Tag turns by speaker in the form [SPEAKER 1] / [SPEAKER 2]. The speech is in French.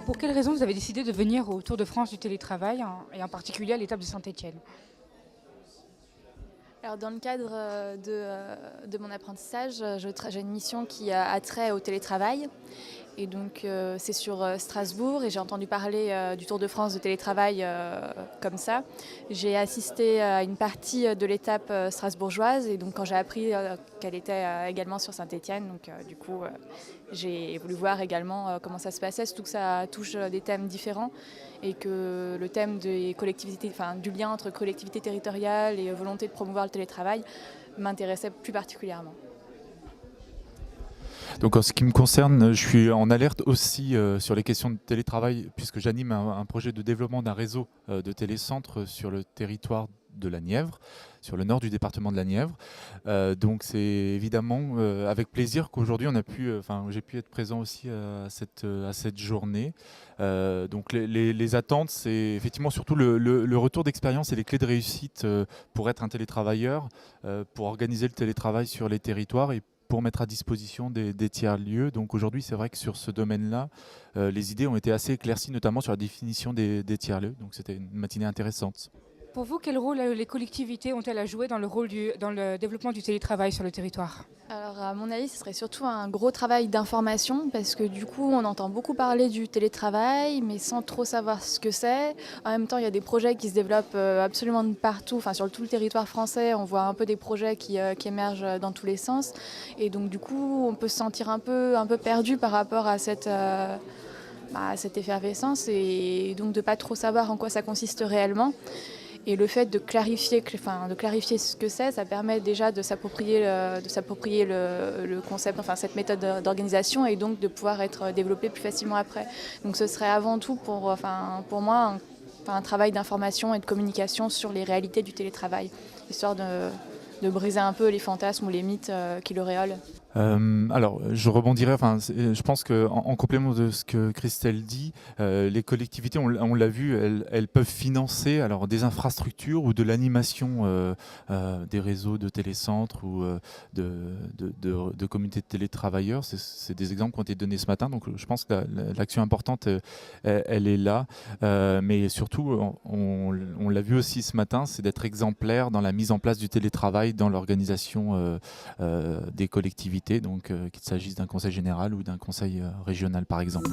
[SPEAKER 1] Pour quelles raisons vous avez décidé de venir au Tour de France du télétravail, et en particulier à l'étape de Saint-Étienne?
[SPEAKER 2] Alors, dans le cadre de mon apprentissage, j'ai une mission qui a trait au télétravail. Et donc, c'est sur Strasbourg et j'ai entendu parler du Tour de France de télétravail comme ça. J'ai assisté à une partie de l'étape strasbourgeoise et donc quand j'ai appris qu'elle était également sur Saint-Étienne, donc du coup, j'ai voulu voir également comment ça se passait, surtout que ça touche des thèmes différents et que le thème des collectivités, enfin, du lien entre collectivités territoriales et volonté de promouvoir le télétravail m'intéressait plus particulièrement.
[SPEAKER 3] Donc en ce qui me concerne, je suis en alerte aussi sur les questions de télétravail puisque j'anime un projet de développement d'un réseau de télécentres sur le territoire de la Nièvre, sur le nord du département de la Nièvre. Donc c'est évidemment avec plaisir qu'aujourd'hui j'ai pu être présent aussi à cette journée. Donc les attentes, c'est effectivement surtout le retour d'expérience et les clés de réussite pour être un télétravailleur, pour organiser le télétravail sur les territoires et pour mettre à disposition des tiers-lieux. Donc aujourd'hui, c'est vrai que sur ce domaine-là, les idées ont été assez éclaircies, notamment sur la définition des tiers-lieux. Donc c'était une matinée intéressante.
[SPEAKER 1] Pour vous, quel rôle les collectivités ont-elles à jouer dans le développement du télétravail sur le territoire?
[SPEAKER 2] Alors à mon avis, ce serait surtout un gros travail d'information parce que du coup, on entend beaucoup parler du télétravail, mais sans trop savoir ce que c'est. En même temps, il y a des projets qui se développent absolument de partout, enfin sur tout le territoire français, on voit un peu des projets qui émergent dans tous les sens. Et donc du coup, on peut se sentir un peu perdu par rapport à cette effervescence et donc de pas trop savoir en quoi ça consiste réellement. Et le fait de clarifier ce que c'est, ça permet déjà de s'approprier le concept, enfin cette méthode d'organisation et donc de pouvoir être développé plus facilement après. Donc ce serait avant tout pour moi un travail d'information et de communication sur les réalités du télétravail, histoire de briser un peu les fantasmes ou les mythes qui l'auréolent.
[SPEAKER 3] Alors, je rebondirais, je pense qu'en complément de ce que Christelle dit, les collectivités, on l'a vu, elles peuvent financer alors, des infrastructures ou de l'animation des réseaux de télécentres ou de communautés de télétravailleurs. C'est des exemples qui ont été donnés ce matin, donc je pense que l'action importante, elle est là. Mais surtout, on l'a vu aussi ce matin, c'est d'être exemplaire dans la mise en place du télétravail dans l'organisation des collectivités. Donc qu'il s'agisse d'un conseil général ou d'un conseil régional par exemple.